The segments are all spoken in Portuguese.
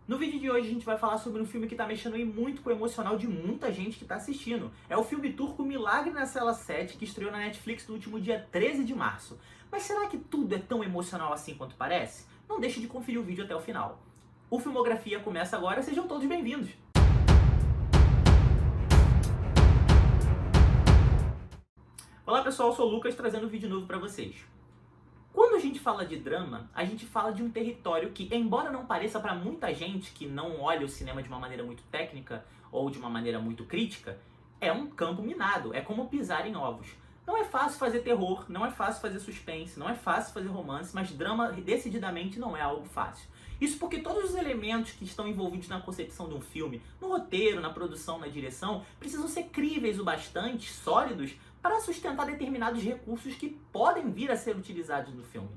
No vídeo de hoje a gente vai falar sobre um filme que tá mexendo aí muito com o emocional de muita gente que tá assistindo. É o filme turco Milagre na Cela 7, que estreou na Netflix no último dia 13 de março. Mas será que tudo é tão emocional assim quanto parece? Não deixe de conferir o vídeo até o final. O Filmografia começa agora, sejam todos bem-vindos! Olá pessoal, eu sou o Lucas trazendo um vídeo novo pra vocês. Quando a gente fala de drama, a gente fala de um território que, embora não pareça para muita gente que não olha o cinema de uma maneira muito técnica ou de uma maneira muito crítica, é um campo minado, é como pisar em ovos. Não é fácil fazer terror, não é fácil fazer suspense, não é fácil fazer romance, mas drama decididamente não é algo fácil. Isso porque todos os elementos que estão envolvidos na concepção de um filme, no roteiro, na produção, na direção, precisam ser críveis o bastante, sólidos, para sustentar determinados recursos que podem vir a ser utilizados no filme.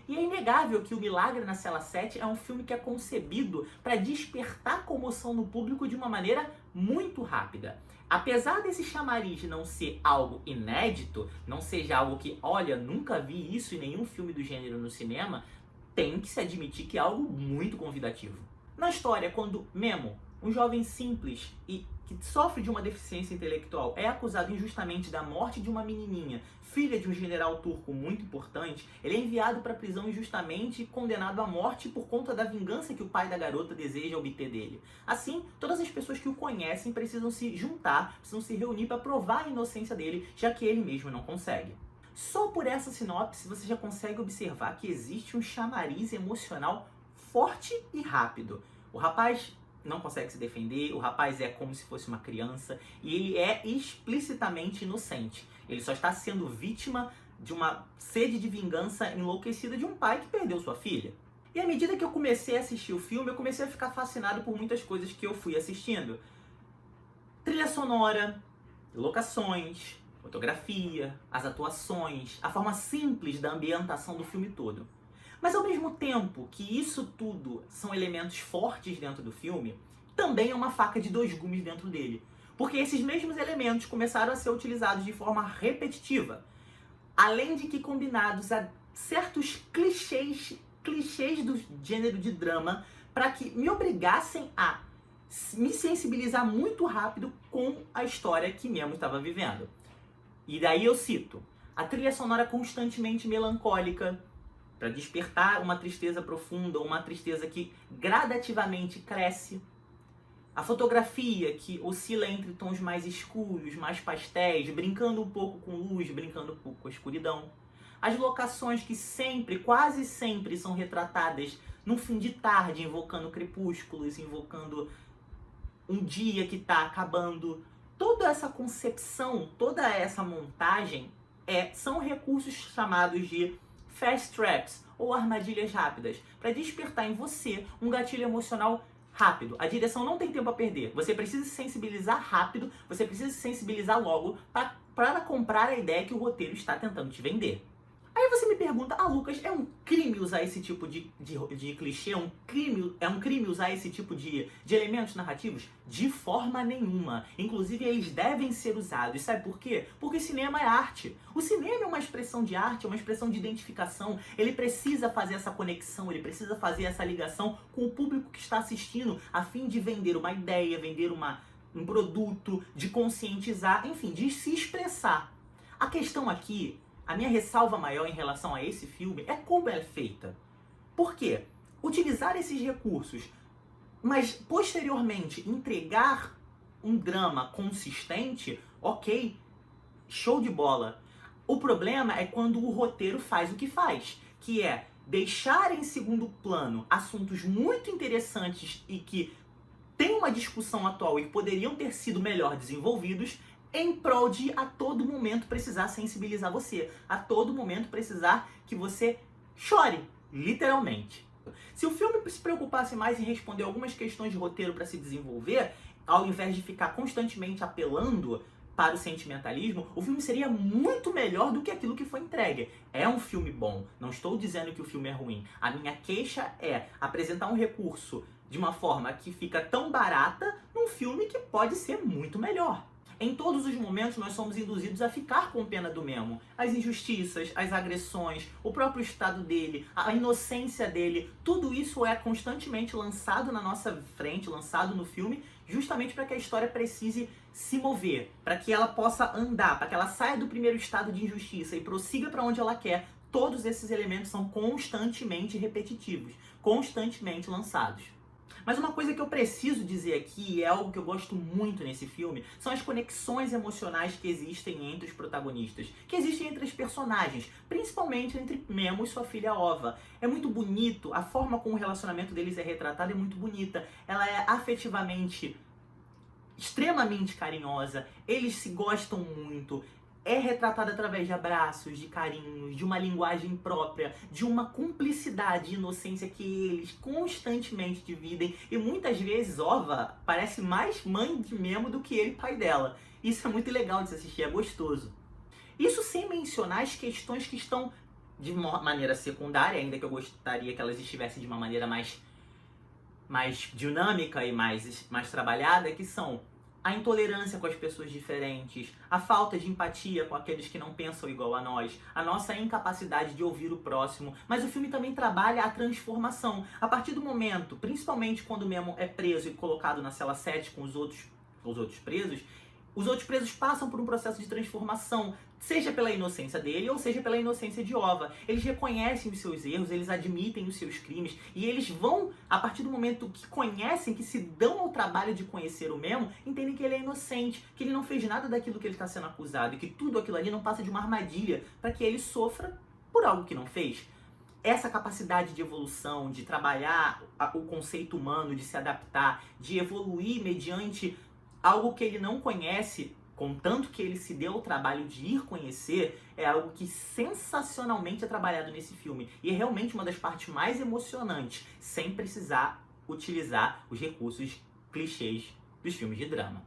E é inegável que O Milagre na Cela 7 é um filme que é concebido para despertar comoção no público de uma maneira muito rápida. Apesar desse chamariz não ser algo inédito, não seja algo que, olha, nunca vi isso em nenhum filme do gênero no cinema, tem que se admitir que é algo muito convidativo. Na história, quando Memo, um jovem simples e que sofre de uma deficiência intelectual, é acusado injustamente da morte de uma menininha, filha de um general turco muito importante, ele é enviado para a prisão injustamente e condenado à morte por conta da vingança que o pai da garota deseja obter dele. Assim, todas as pessoas que o conhecem precisam se juntar, precisam se reunir para provar a inocência dele, já que ele mesmo não consegue. Só por essa sinopse você já consegue observar que existe um chamariz emocional forte e rápido. O rapaz não consegue se defender, o rapaz é como se fosse uma criança e ele é explicitamente inocente. Ele só está sendo vítima de uma sede de vingança enlouquecida de um pai que perdeu sua filha. E à medida que eu comecei a assistir o filme, eu comecei a ficar fascinado por muitas coisas que eu fui assistindo. Trilha sonora, locações, fotografia, as atuações, a forma simples da ambientação do filme todo. Mas ao mesmo tempo que isso tudo são elementos fortes dentro do filme, também é uma faca de dois gumes dentro dele. Porque esses mesmos elementos começaram a ser utilizados de forma repetitiva. Além de que combinados a certos clichês do gênero de drama, para que me obrigassem a me sensibilizar muito rápido com a história que Memo estava vivendo. E daí eu cito a trilha sonora constantemente melancólica, para despertar uma tristeza profunda, uma tristeza que gradativamente cresce. A fotografia que oscila entre tons mais escuros, mais pastéis, brincando um pouco com luz, brincando um pouco com a escuridão. As locações que sempre, quase sempre, são retratadas num fim de tarde, invocando crepúsculos, invocando um dia que está acabando. Toda essa concepção, toda essa montagem são recursos chamados de fast traps, ou armadilhas rápidas, para despertar em você um gatilho emocional rápido. A direção não tem tempo a perder. Você precisa se sensibilizar rápido, você precisa se sensibilizar logo para comprar a ideia que o roteiro está tentando te vender. Aí você me pergunta, Lucas, é um crime usar esse tipo de clichê? É um crime usar esse tipo de elementos narrativos? De forma nenhuma. Inclusive, eles devem ser usados. Sabe por quê? Porque cinema é arte. O cinema é uma expressão de arte, é uma expressão de identificação. Ele precisa fazer essa conexão, ele precisa fazer essa ligação com o público que está assistindo, a fim de vender uma ideia, vender um produto, de conscientizar, enfim, de se expressar. A questão aqui, a minha ressalva maior em relação a esse filme é como ela é feita. Por quê? Utilizar esses recursos, mas posteriormente entregar um drama consistente, ok, show de bola. O problema é quando o roteiro faz o que faz, que é deixar em segundo plano assuntos muito interessantes e que têm uma discussão atual e que poderiam ter sido melhor desenvolvidos, em prol de a todo momento precisar sensibilizar você, a todo momento precisar que você chore, literalmente. Se o filme se preocupasse mais em responder algumas questões de roteiro para se desenvolver, ao invés de ficar constantemente apelando para o sentimentalismo, o filme seria muito melhor do que aquilo que foi entregue. É um filme bom, não estou dizendo que o filme é ruim. A minha queixa é apresentar um recurso de uma forma que fica tão barata num filme que pode ser muito melhor. Em todos os momentos nós somos induzidos a ficar com pena do Memo. As injustiças, as agressões, o próprio estado dele, a inocência dele, tudo isso é constantemente lançado na nossa frente, lançado no filme, justamente para que a história precise se mover, para que ela possa andar, para que ela saia do primeiro estado de injustiça e prossiga para onde ela quer. Todos esses elementos são constantemente repetitivos, constantemente lançados. Mas uma coisa que eu preciso dizer aqui, é algo que eu gosto muito nesse filme, são as conexões emocionais que existem entre os protagonistas, que existem entre os personagens, principalmente entre Memo e sua filha Ova. É muito bonito, a forma como o relacionamento deles é retratado é muito bonita, ela é afetivamente extremamente carinhosa, eles se gostam muito, é retratada através de abraços, de carinhos, de uma linguagem própria, de uma cumplicidade e inocência que eles constantemente dividem. E muitas vezes Ova parece mais mãe de Memo do que ele pai dela. Isso é muito legal de se assistir, é gostoso. Isso sem mencionar as questões que estão de maneira secundária, ainda que eu gostaria que elas estivessem de uma maneira mais dinâmica e mais trabalhada, que são a intolerância com as pessoas diferentes, a falta de empatia com aqueles que não pensam igual a nós, a nossa incapacidade de ouvir o próximo. Mas o filme também trabalha a transformação. A partir do momento, principalmente quando o Memo é preso e colocado na cela 7 com os outros presos passam por um processo de transformação, seja pela inocência dele ou seja pela inocência de Ova. Eles reconhecem os seus erros, eles admitem os seus crimes e eles vão, a partir do momento que conhecem, que se dão ao trabalho de conhecer o Memo, entendem que ele é inocente, que ele não fez nada daquilo que ele está sendo acusado e que tudo aquilo ali não passa de uma armadilha para que ele sofra por algo que não fez. Essa capacidade de evolução, de trabalhar o conceito humano, de se adaptar, de evoluir mediante algo que ele não conhece, contanto que ele se deu o trabalho de ir conhecer, é algo que sensacionalmente é trabalhado nesse filme. E é realmente uma das partes mais emocionantes, sem precisar utilizar os recursos clichês dos filmes de drama.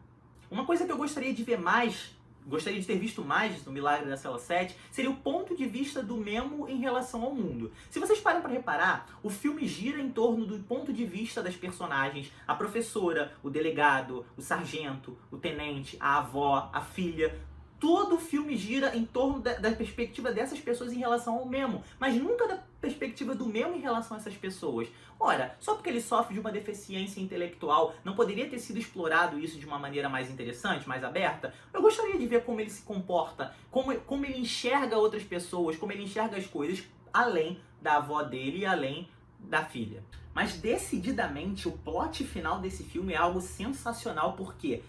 Uma coisa que eu gostaria de ver mais, gostaria de ter visto mais no Milagre da Cela 7, seria o ponto de vista do Memo em relação ao mundo. Se vocês param para reparar, o filme gira em torno do ponto de vista das personagens, a professora, o delegado, o sargento, o tenente, a avó, a filha. Todo o filme gira em torno da perspectiva dessas pessoas em relação ao Memo, mas nunca da perspectiva do Memo em relação a essas pessoas. Ora, só porque ele sofre de uma deficiência intelectual, não poderia ter sido explorado isso de uma maneira mais interessante, mais aberta? Eu gostaria de ver como ele se comporta, como ele enxerga outras pessoas, como ele enxerga as coisas, além da avó dele e além da filha. Mas decididamente, o plot final desse filme é algo sensacional, porque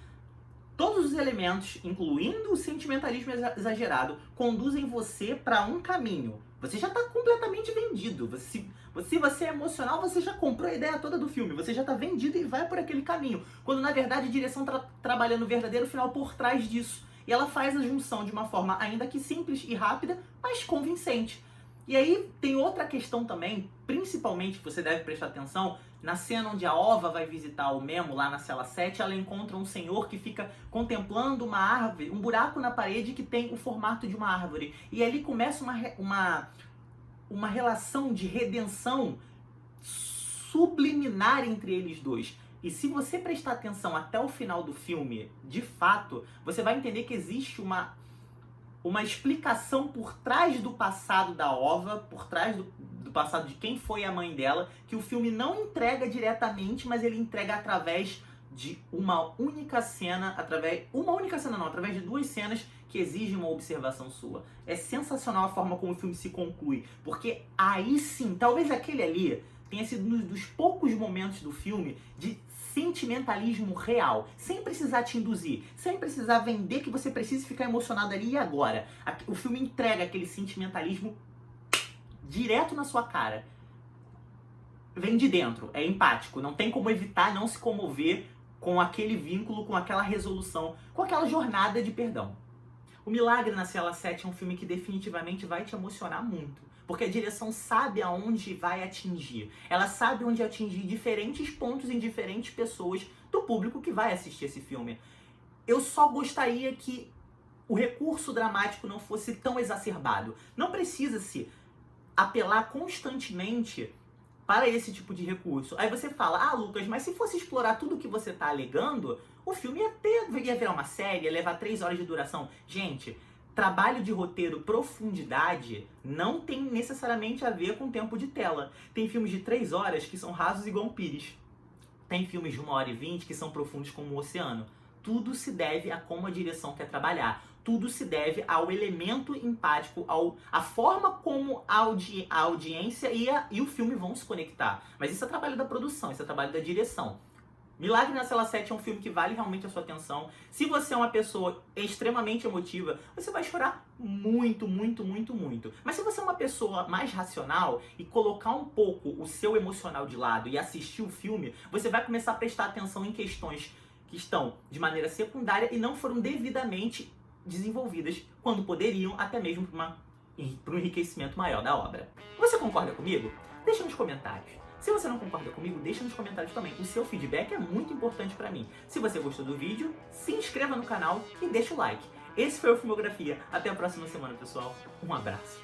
todos os elementos, incluindo o sentimentalismo exagerado, conduzem você para um caminho. Você já está completamente vendido. Se você é emocional, você já comprou a ideia toda do filme. Você já está vendido e vai por aquele caminho. Quando, na verdade, a direção está trabalhando o verdadeiro final por trás disso. E ela faz a junção de uma forma ainda que simples e rápida, mas convincente. E aí tem outra questão também, principalmente que você deve prestar atenção, na cena onde a Ova vai visitar o Memo lá na cela 7, ela encontra um senhor que fica contemplando uma árvore, um buraco na parede que tem o formato de uma árvore. E ali começa uma relação de redenção subliminar entre eles dois. E se você prestar atenção até o final do filme, de fato, você vai entender que existe uma explicação por trás do passado da Ova, por trás do passado de quem foi a mãe dela, que o filme não entrega diretamente, mas ele entrega através de uma única cena, através de duas cenas que exigem uma observação sua. É sensacional a forma como o filme se conclui, porque aí sim, talvez aquele ali tenha sido um dos poucos momentos do filme de sentimentalismo real, sem precisar te induzir, sem precisar vender que você precisa ficar emocionado ali e agora. O filme entrega aquele sentimentalismo direto na sua cara. Vem de dentro, é empático, não tem como evitar não se comover com aquele vínculo, com aquela resolução, com aquela jornada de perdão. O Milagre na Cela 7 é um filme que definitivamente vai te emocionar muito. Porque a direção sabe aonde vai atingir. Ela sabe onde atingir diferentes pontos em diferentes pessoas do público que vai assistir esse filme. Eu só gostaria que o recurso dramático não fosse tão exacerbado. Não precisa-se apelar constantemente para esse tipo de recurso. Aí você fala, Lucas, mas se fosse explorar tudo que você está alegando, o filme ia virar uma série, ia levar 3 horas de duração. Gente, trabalho de roteiro, profundidade, não tem necessariamente a ver com tempo de tela. Tem filmes de 3 horas que são rasos igual um pires. Tem filmes de 1h20 que são profundos como o oceano. Tudo se deve a como a direção quer trabalhar. Tudo se deve ao elemento empático, à forma como a audiência e o filme vão se conectar. Mas isso é trabalho da produção, isso é trabalho da direção. Milagre na Cela 7 é um filme que vale realmente a sua atenção. Se você é uma pessoa extremamente emotiva, você vai chorar muito, muito, muito, muito. Mas se você é uma pessoa mais racional e colocar um pouco o seu emocional de lado e assistir o filme, você vai começar a prestar atenção em questões que estão de maneira secundária e não foram devidamente desenvolvidas, quando poderiam, até mesmo para um enriquecimento maior da obra. Você concorda comigo? Deixa nos comentários. Se você não concorda comigo, deixa nos comentários também. O seu feedback é muito importante para mim. Se você gostou do vídeo, se inscreva no canal e deixa o like. Esse foi o Filmografia. Até a próxima semana, pessoal. Um abraço.